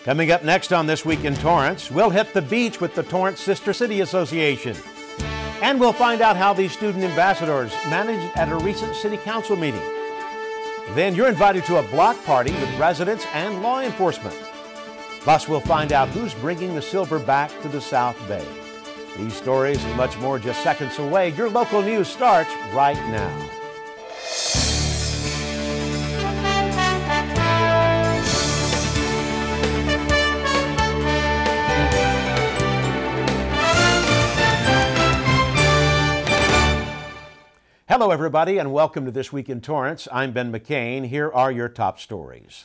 Coming up next on This Week in Torrance, we'll hit the beach with the Torrance Sister City Association. And we'll find out how these student ambassadors managed at a recent city council meeting. Then you're invited to a block party with residents and law enforcement. Plus, we'll find out who's bringing the silver back to the South Bay. These stories and much more just seconds away. Your local news starts right now. Hello, everybody, and welcome to This Week in Torrance. I'm Ben McCain. Here are your top stories.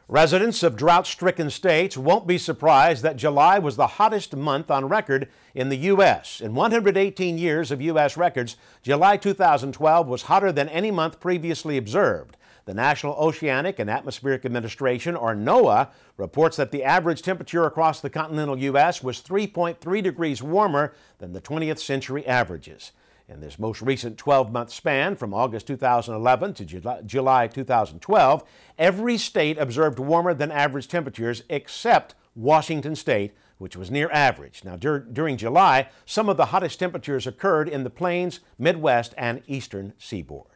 Residents of drought-stricken states won't be surprised that July was the hottest month on record in the U.S. In 118 years of U.S. records, July 2012 was hotter than any month previously observed. The National Oceanic and Atmospheric Administration, or NOAA, reports that the average temperature across the continental U.S. was 3.3 degrees warmer than the 20th century averages. In this most recent 12-month span, from August 2011 to July 2012, every state observed warmer than average temperatures except Washington State, which was near average. Now, during July, some of the hottest temperatures occurred in the Plains, Midwest, and Eastern Seaboard.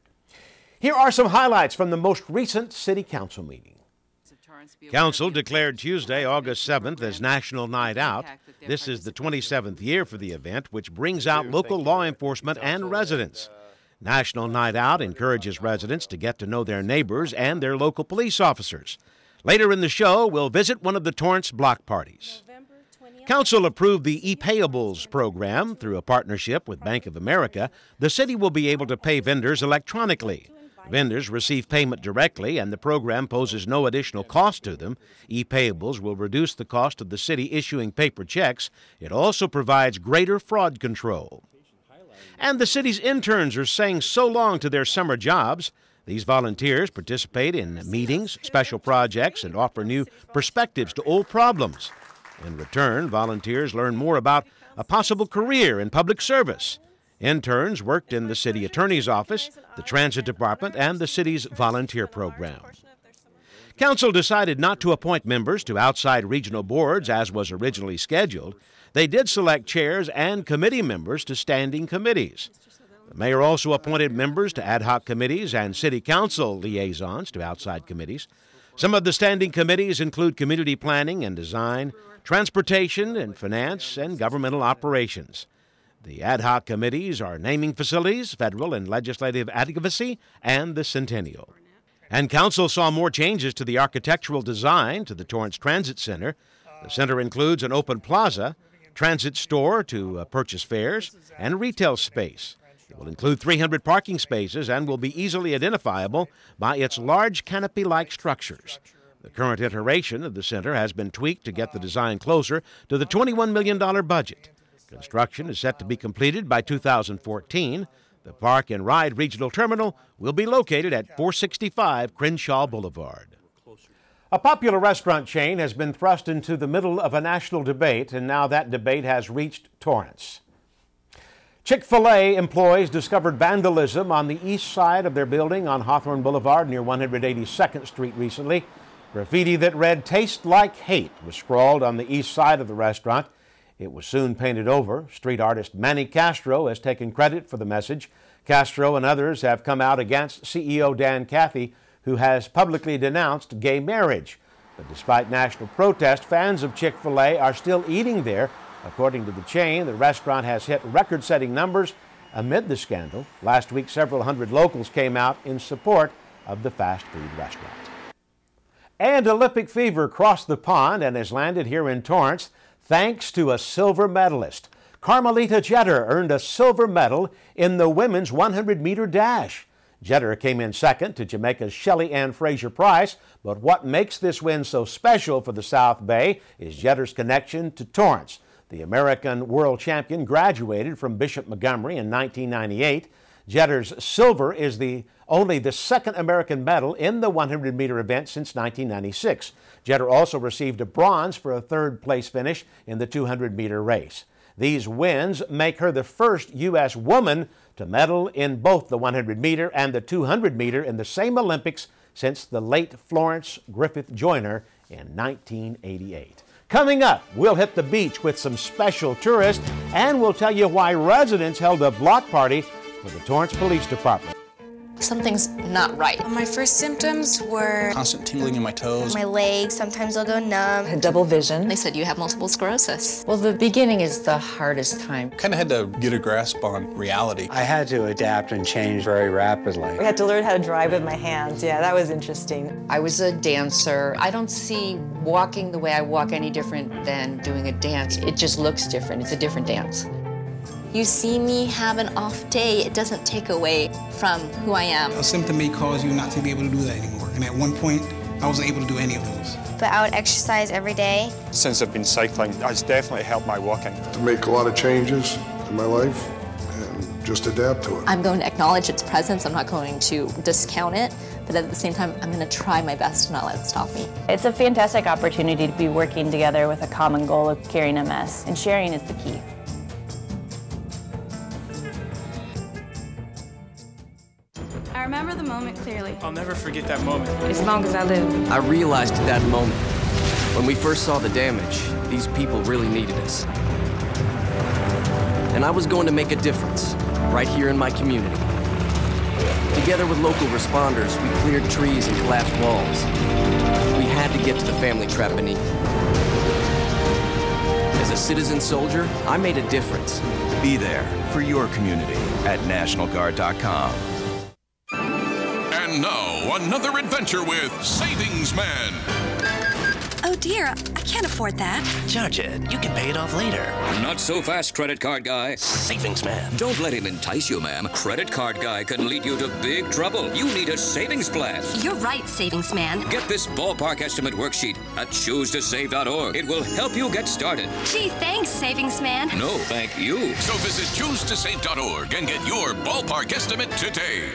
Here are some highlights from the most recent City Council meeting. Council declared Tuesday, August 7th as National Night Out. This is the 27th year for the event, which brings out local law enforcement and residents. National Night Out encourages residents to get to know their neighbors and their local police officers. Later in the show, we'll visit one of the Torrance block parties. Council approved the ePayables program. Through a partnership with Bank of America, the city will be able to pay vendors electronically. Vendors receive payment directly, and the program poses no additional cost to them. ePayables will reduce the cost of the city issuing paper checks. It also provides greater fraud control. And the city's interns are saying so long to their summer jobs. These volunteers participate in meetings, special projects, and offer new perspectives to old problems. In return, volunteers learn more about a possible career in public service. Interns worked in the city attorney's office, the transit department, and the city's volunteer program. Council decided not to appoint members to outside regional boards as was originally scheduled. They did select chairs and committee members to standing committees. The mayor also appointed members to ad hoc committees and city council liaisons to outside committees. Some of the standing committees include community planning and design, transportation and finance, and governmental operations. The ad hoc committees are naming facilities, federal and legislative advocacy, and the Centennial. And council saw more changes to the architectural design to the Torrance Transit Center. The center includes an open plaza, transit store to purchase fares, and retail space. It will include 300 parking spaces and will be easily identifiable by its large canopy-like structures. The current iteration of the center has been tweaked to get the design closer to the $21 million budget. Construction is set to be completed by 2014. The Park and Ride Regional Terminal will be located at 465 Crenshaw Boulevard. A popular restaurant chain has been thrust into the middle of a national debate, and now that debate has reached Torrance. Chick-fil-A employees discovered vandalism on the east side of their building on Hawthorne Boulevard near 182nd Street recently. Graffiti that read, "Taste like hate," was scrawled on the east side of the restaurant. It was soon painted over. Street artist Manny Castro has taken credit for the message. Castro and others have come out against CEO Dan Cathy, who has publicly denounced gay marriage. But despite national protest, fans of Chick-fil-A are still eating there. According to the chain, the restaurant has hit record-setting numbers amid the scandal. Last week, several hundred locals came out in support of the fast food restaurant. And Olympic fever crossed the pond and has landed here in Torrance, thanks to a silver medalist. Carmelita Jeter earned a silver medal in the women's 100-meter dash. Jeter came in second to Jamaica's Shelly Ann Fraser-Price, but what makes this win so special for the South Bay is Jeter's connection to Torrance. The American world champion graduated from Bishop Montgomery in 1998. Jeter's silver is only the second American medal in the 100-meter event since 1996. Jeter also received a bronze for a third-place finish in the 200-meter race. These wins make her the first U.S. woman to medal in both the 100-meter and the 200-meter in the same Olympics since the late Florence Griffith Joyner in 1988. Coming up, we'll hit the beach with some special tourists, and we'll tell you why residents held a block party for the Torrance Police Department. Something's not right. My first symptoms were constant tingling in my toes. My legs, sometimes they'll go numb. Had double vision. They said you have multiple sclerosis. Well, the beginning is the hardest time. Kind of had to get a grasp on reality. I had to adapt and change very rapidly. I had to learn how to drive with my hands. Yeah, that was interesting. I was a dancer. I don't see walking the way I walk any different than doing a dance. It just looks different. It's a different dance. You see me have an off day, it doesn't take away from who I am. A symptom may cause you not to be able to do that anymore. And at one point, I wasn't able to do any of those. But I would exercise every day. Since I've been cycling, it's definitely helped my walking. To make a lot of changes in my life and just adapt to it. I'm going to acknowledge its presence. I'm not going to discount it, but at the same time, I'm going to try my best to not let it stop me. It's a fantastic opportunity to be working together with a common goal of curing MS, and sharing is the key. I remember the moment clearly. I'll never forget that moment. As long as I live. I realized at that moment, when we first saw the damage, these people really needed us. And I was going to make a difference, right here in my community. Together with local responders, we cleared trees and collapsed walls. We had to get to the family trapped beneath. As a citizen soldier, I made a difference. Be there for your community at NationalGuard.com. And now, another adventure with Savings Man. Oh dear, I can't afford that. Charge it. You can pay it off later. Not so fast, credit card guy. Savings Man. Don't let him entice you, ma'am. Credit card guy can lead you to big trouble. You need a savings plan. You're right, Savings Man. Get this ballpark estimate worksheet at ChooseToSave.org. It will help you get started. Gee, thanks, Savings Man. No, thank you. So visit ChooseToSave.org and get your ballpark estimate today.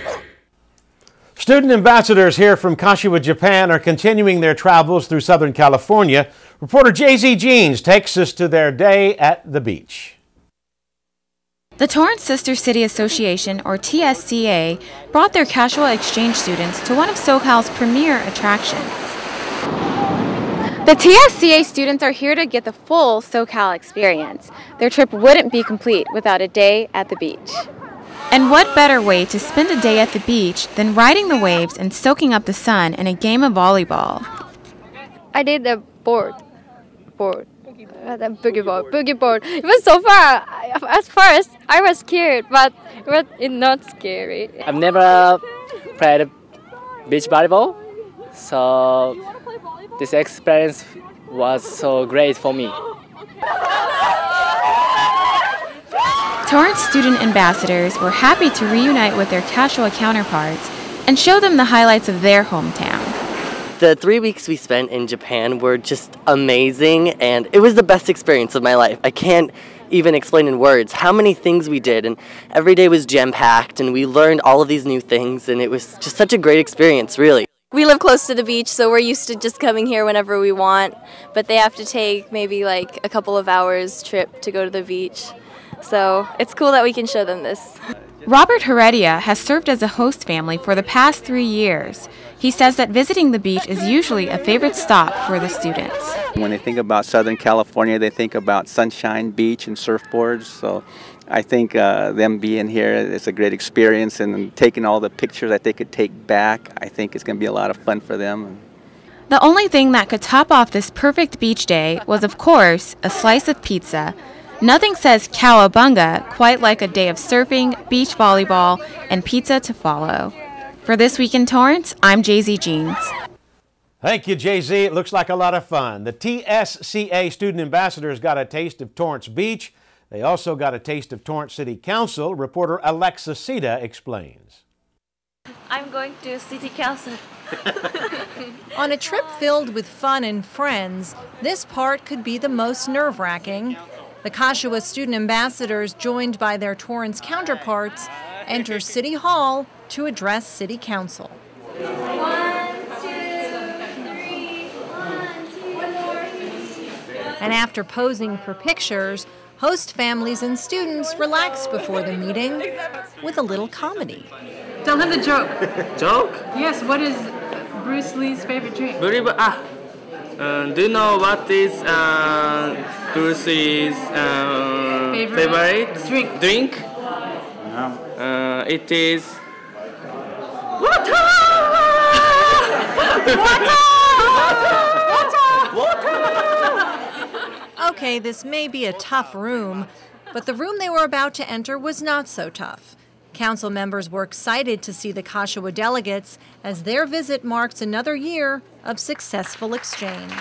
Student ambassadors here from Kashiwa, Japan are continuing their travels through Southern California. Reporter J.Z. Jeans takes us to their day at the beach. The Torrance Sister City Association, or TSCA, brought their Kashiwa exchange students to one of SoCal's premier attractions. The TSCA students are here to get the full SoCal experience. Their trip wouldn't be complete without a day at the beach. And what better way to spend a day at the beach than riding the waves and soaking up the sun in a game of volleyball? I did the board. The boogie board. It was so far. At first, I was scared, but it's not scary. I've never played beach volleyball, so this experience was so great for me. Torrance student ambassadors were happy to reunite with their Kashiwa counterparts and show them the highlights of their hometown. The 3 weeks we spent in Japan were just amazing, and it was the best experience of my life. I can't even explain in words how many things we did, and every day was jam-packed, and we learned all of these new things, and it was just such a great experience, really. We live close to the beach, so we're used to just coming here whenever we want, but they have to take maybe like a couple of hours trip to go to the beach. So it's cool that we can show them this. Robert Heredia has served as a host family for the past 3 years. He says that visiting the beach is usually a favorite stop for the students. When they think about Southern California, they think about sunshine, beach, and surfboards. So I think them being here is a great experience, and taking all the pictures that they could take back, I think it's going to be a lot of fun for them. The only thing that could top off this perfect beach day was, of course, a slice of pizza. Nothing says cowabunga quite like a day of surfing, beach volleyball, and pizza to follow. For This Week in Torrance, I'm J.Z. Jeans. Thank you, J.Z. It looks like a lot of fun. The TSCA student ambassadors got a taste of Torrance Beach. They also got a taste of Torrance City Council. Reporter Alexa Sita explains. I'm going to City Council. On a trip filled with fun and friends, this part could be the most nerve-wracking. The Kashiwa student ambassadors, joined by their Torrance counterparts, enter City Hall to address City Council. 1, 2, 3, 1, 2. And after posing for pictures, host families and students relax before the meeting with a little comedy. Tell him the joke. Joke? Yes, Bruce Lee's favorite drink? Do you know what is Bruce Lee's favorite drink? No. It is water! Okay, this may be a tough room, but the room they were about to enter was not so tough. Council members were excited to see the Kashiwa delegates as their visit marks another year of successful exchange.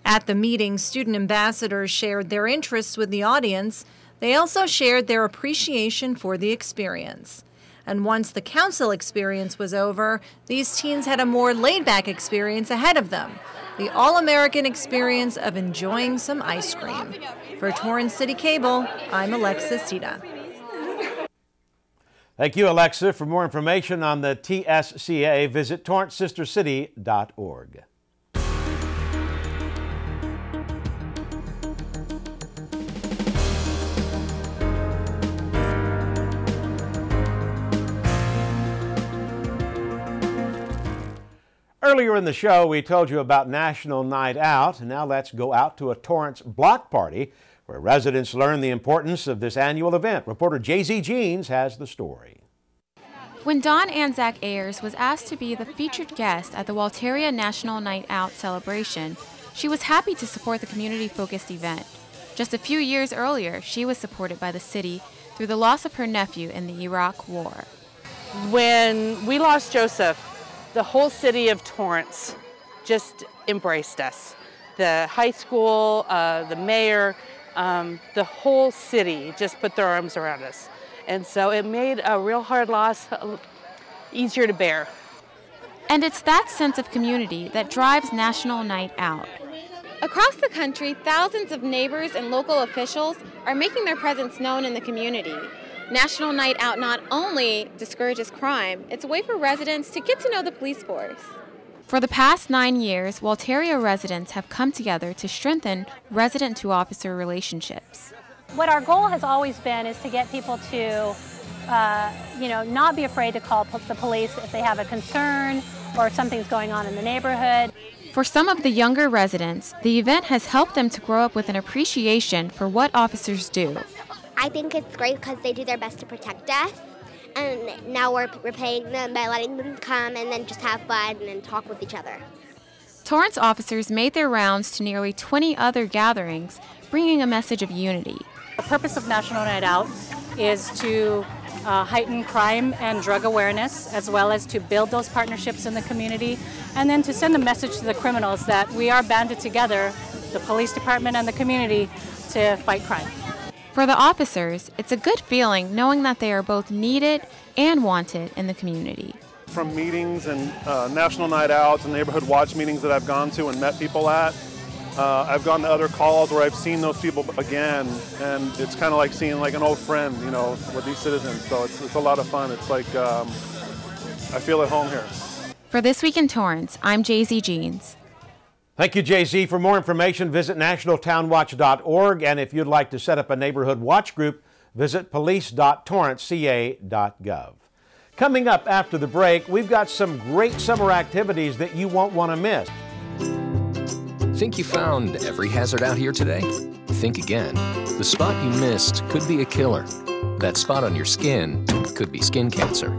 At the meeting, student ambassadors shared their interests with the audience. They also shared their appreciation for the experience. And once the council experience was over, these teens had a more laid-back experience ahead of them, the all-American experience of enjoying some ice cream. For Torrance City Cable, I'm Alexa Sita. Thank you, Alexa. For more information on the TSCA, visit torrancesistercity.org. Earlier in the show, we told you about National Night Out, and now let's go out to a Torrance block party where residents learn the importance of this annual event. Reporter J.Z. Jeans has the story. When Dawn Anzac Ayers was asked to be the featured guest at the Walteria National Night Out celebration, she was happy to support the community-focused event. Just a few years earlier, she was supported by the city through the loss of her nephew in the Iraq War. When we lost Joseph, the whole city of Torrance just embraced us. The high school, the mayor, the whole city just put their arms around us. And so it made a real hard loss easier to bear. And it's that sense of community that drives National Night Out. Across the country, thousands of neighbors and local officials are making their presence known in the community. National Night Out not only discourages crime, it's a way for residents to get to know the police force. For the past 9 years, Walteria residents have come together to strengthen resident-to-officer relationships. What our goal has always been is to get people to, not be afraid to call the police if they have a concern or if something's going on in the neighborhood. For some of the younger residents, the event has helped them to grow up with an appreciation for what officers do. I think it's great because they do their best to protect us, and now we're repaying them by letting them come and then just have fun and talk with each other. Torrance officers made their rounds to nearly 20 other gatherings, bringing a message of unity. The purpose of National Night Out is to heighten crime and drug awareness, as well as to build those partnerships in the community, and then to send a message to the criminals that we are banded together, the police department and the community, to fight crime. For the officers, it's a good feeling knowing that they are both needed and wanted in the community. From meetings and National Night Outs and neighborhood watch meetings that I've gone to and met people at, I've gone to other calls where I've seen those people again, and it's kind of like seeing like an old friend, with these citizens. So it's a lot of fun. It's like I feel at home here. For This Week in Torrance, I'm J.Z. Jeans. Thank you, Jay-Z. For more information, visit nationaltownwatch.org, and if you'd like to set up a neighborhood watch group, visit police.torranceca.gov. Coming up after the break, we've got some great summer activities that you won't want to miss. Think you found every hazard out here today? Think again. The spot you missed could be a killer. That spot on your skin could be skin cancer.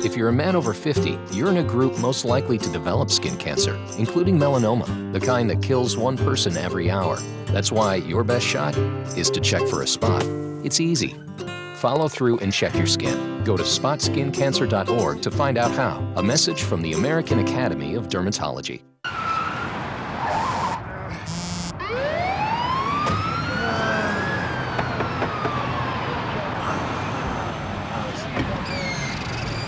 If you're a man over 50, you're in a group most likely to develop skin cancer, including melanoma, the kind that kills one person every hour. That's why your best shot is to check for a spot. It's easy. Follow through and check your skin. Go to spotskincancer.org to find out how. A message from the American Academy of Dermatology.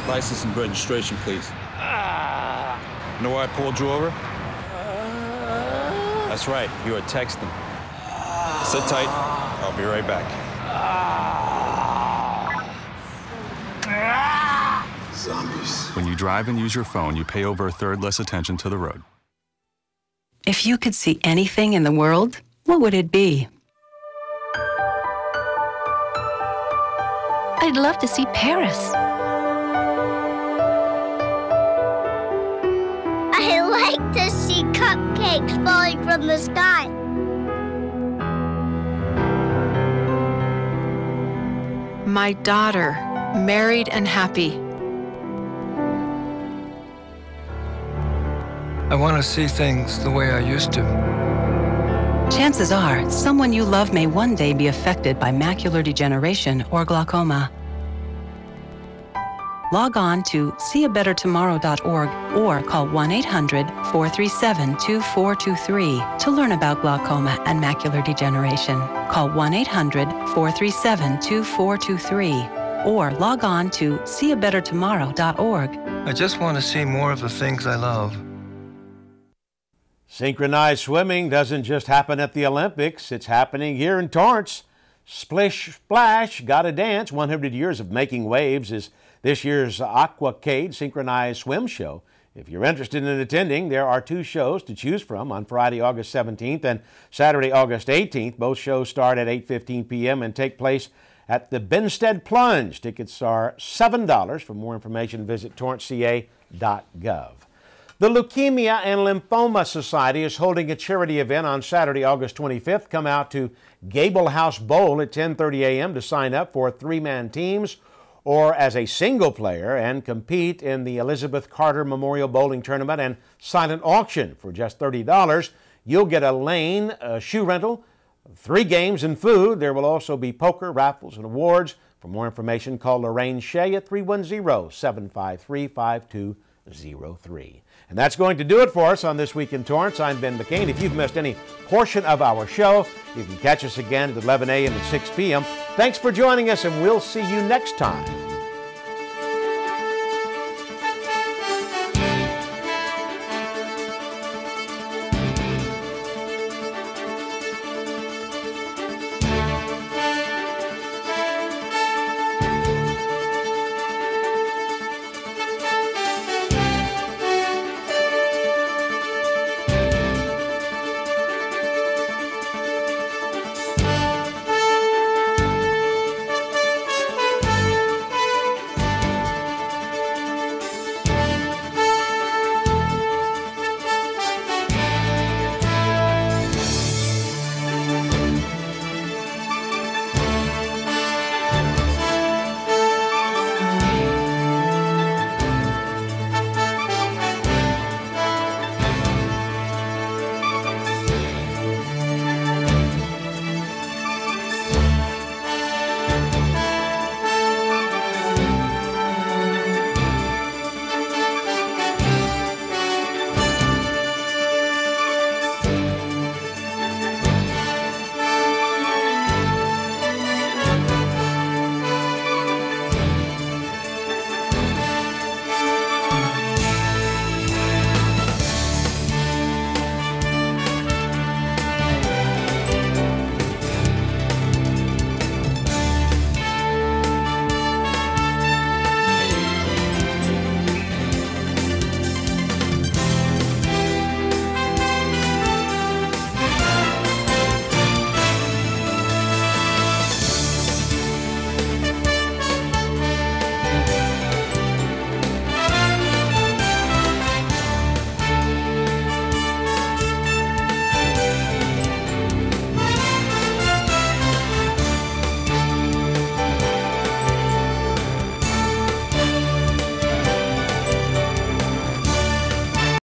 License and registration, please. Know why I pulled you over? That's right, you were texting. Sit tight, I'll be right back. Zombies. When you drive and use your phone, you pay over a third less attention to the road. If you could see anything in the world, what would it be? I'd love to see Paris. like to see cupcakes falling from the sky. My daughter, married and happy. I want to see things the way I used to. Chances are, someone you love may one day be affected by macular degeneration or glaucoma. Log on to seeabettertomorrow.org or call 1-800-437-2423 to learn about glaucoma and macular degeneration. Call 1-800-437-2423 or log on to seeabettertomorrow.org. I just want to see more of the things I love. Synchronized swimming doesn't just happen at the Olympics. It's happening here in Torrance. Splish Splash, Gotta Dance, 100 Years of Making Waves is this year's Aquacade Synchronized Swim Show. If you're interested in attending, there are 2 shows to choose from on Friday, August 17th and Saturday, August 18th. Both shows start at 8:15 p.m. and take place at the Benstead Plunge. Tickets are $7. For more information, visit torranceca.gov. The Leukemia and Lymphoma Society is holding a charity event on Saturday, August 25th. Come out to Gable House Bowl at 10:30 a.m. to sign up for 3-man teams or as a single player and compete in the Elizabeth Carter Memorial Bowling Tournament and silent auction. For just $30, you'll get a lane, a shoe rental, 3 games and food. There will also be poker, raffles, and awards. For more information, call Lorraine Shea at 310-753-5203. And that's going to do it for us on This Week in Torrance. I'm Ben McCain. If you've missed any portion of our show, you can catch us again at 11 a.m. and 6 p.m. Thanks for joining us, and we'll see you next time